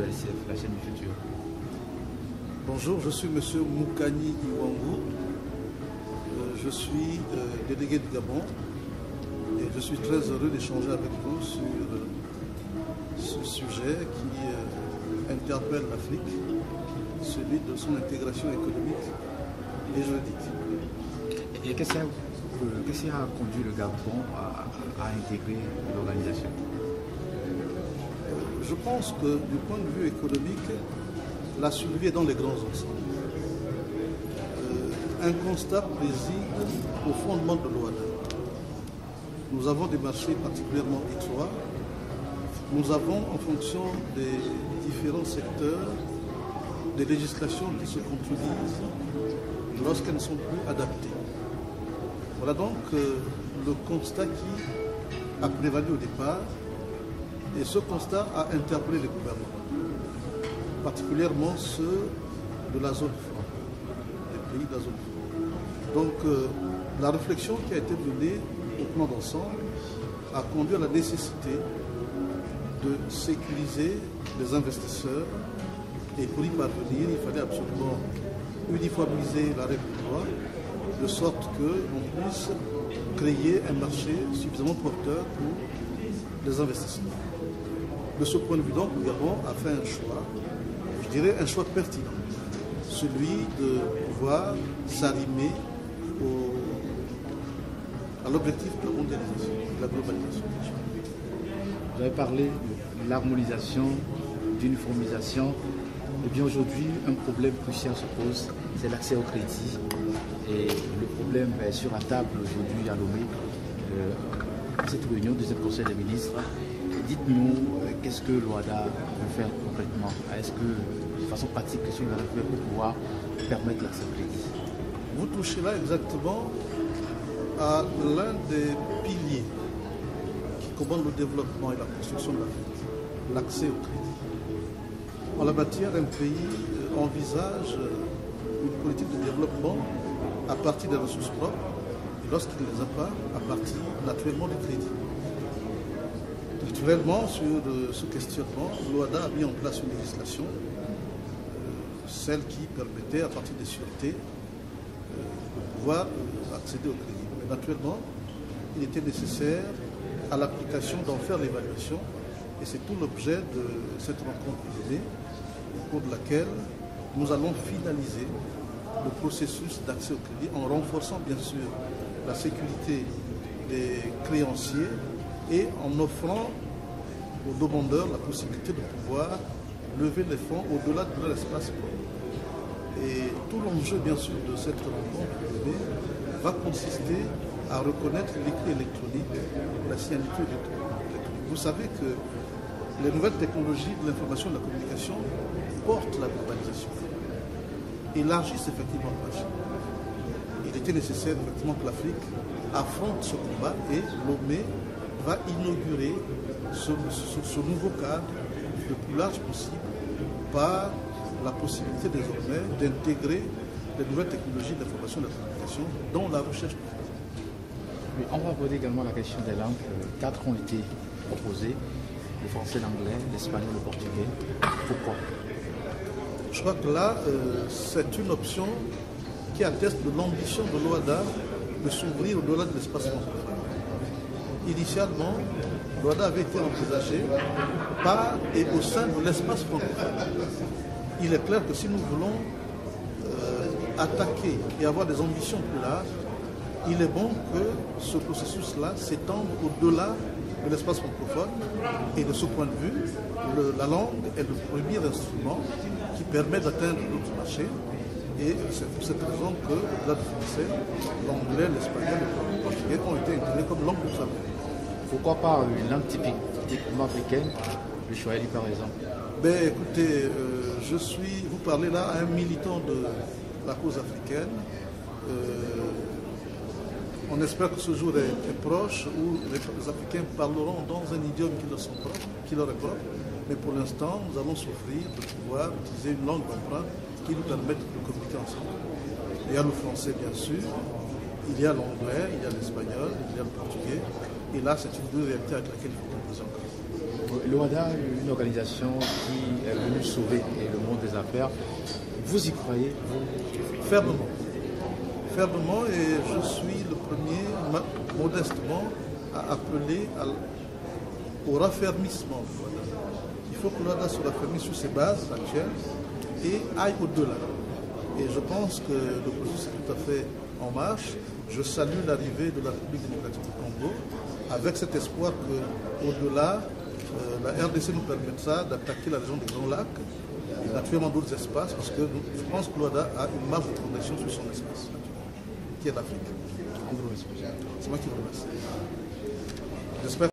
de LCF, la chaîne du futur. Bonjour, je suis M. Moukani Iwangou. Je suis délégué du Gabon et je suis très heureux d'échanger avec vous sur ce sujet qui interpelle l'Afrique, celui de son intégration économique et juridique. Et qu'est-ce qui a conduit le Gabon à intégrer l'organisation? Je pense que du point de vue économique, la survie est dans les grands ensembles. Un constat préside au fondement de l'OADA. Nous avons des marchés particulièrement étroits. Nous avons, en fonction des différents secteurs, des législations qui se contredisent lorsqu'elles ne sont plus adaptées. Voilà donc le constat qui a prévalu au départ, et ce constat a interpellé les gouvernements, particulièrement ceux de la zone franc, des pays de la zone franc. Donc la réflexion qui a été menée au plan d'ensemble a conduit à la nécessité de sécuriser les investisseurs, et pour y parvenir, il fallait absolument uniformiser la règle du droit, de sorte qu'on puisse créer un marché suffisamment porteur pour les investisseurs. De ce point de vue donc, le Gabon a fait un choix, je dirais un choix pertinent, celui de pouvoir s'arrimer à l'objectif de la mondialisation, de la globalisation. Vous avez parlé de l'harmonisation, d'uniformisation. Et bien aujourd'hui, un problème crucial se pose, c'est l'accès au crédit. Et le problème est sur la table aujourd'hui à Lomé, à cette réunion du Conseil des ministres. Dites-nous, qu'est-ce que l'OADA veut faire concrètement? Est-ce que, de façon pratique, qu'est-ce que vous allez faire pour pouvoir permettre l'accès au crédit? Vous touchez là exactement à l'un des piliers qui commandent le développement et la construction de l'Afrique, l'accès au crédit. En la matière, un pays envisage une politique de développement à partir des ressources propres, et lorsqu'il ne les a pas, à partir naturellement du crédit. Naturellement, sur ce questionnement, l'OADA a mis en place une législation, celle qui permettait, à partir des sûretés, de pouvoir accéder au crédit. Mais naturellement, il était nécessaire à l'application d'en faire l'évaluation, et c'est tout l'objet de cette rencontre privée, au cours de laquelle nous allons finaliser le processus d'accès au crédit en renforçant bien sûr la sécurité des créanciers et en offrant aux demandeurs la possibilité de pouvoir lever les fonds au-delà de l'espace propre. Et tout l'enjeu bien sûr de cette rencontre privée va consister à reconnaître l'écrit électronique, la signature électronique. Vous savez que les nouvelles technologies de l'information et de la communication portent la globalisation, élargissent effectivement le marché. Il était nécessaire effectivement que l'Afrique affronte ce combat, et Lomé va inaugurer ce nouveau cadre le plus large possible par la possibilité désormais d'intégrer les nouvelles technologies de l'information et de la communication dans la recherche. Oui, on va aborder également la question des langues. 4 ont été proposées: le français, l'anglais, l'espagnol, le portugais. Pourquoi? Je crois que là, c'est une option qui atteste de l'ambition de l'OADA de s'ouvrir au-delà de l'espace francophone. Initialement, l'OADA avait été envisagée par et au sein de l'espace francophone. Il est clair que si nous voulons attaquer et avoir des ambitions plus larges, il est bon que ce processus-là s'étende au-delà de l'espace francophone. Et de ce point de vue, la langue est le premier instrument qui permet d'atteindre d'autres marchés. Et c'est pour cette raison que, au-delà du français, l'anglais, l'espagnol et le portugais ont été intégrés comme langue de travail. Pourquoi pas une langue typiquement africaine, le Swahili par exemple? Ben, écoutez, vous parlez là à un militant de la cause africaine. On espère que ce jour est proche où les Africains parleront dans un idiome qui leur est propre. Mais pour l'instant, nous allons s'offrir de pouvoir utiliser une langue d'emprunt qui nous permette de communiquer ensemble. Il y a le français, bien sûr, il y a l'anglais, il y a l'espagnol, il y a le portugais. Et là, c'est une réalité avec laquelle il faut composer encore. L'OADA, une organisation qui est venue sauver le monde des affaires. Vous y croyez, vous? Fermement. Fermement, et je suis le premier, modestement, à appeler au raffermissement de l'OADA. Il faut que l'OADA se raffermisse sur ses bases actuelles et aille au-delà. Et je pense que le processus est tout à fait en marche. Je salue l'arrivée de la République démocratique du Congo avec cet espoir qu'au-delà, la RDC nous permettra d'attaquer la région des Grands Lacs et naturellement d'autres espaces, parce que je pense que l'OADA a une marge de progression sur son espace, qui est l'Afrique. C'est moi qui vous remercie. J'espère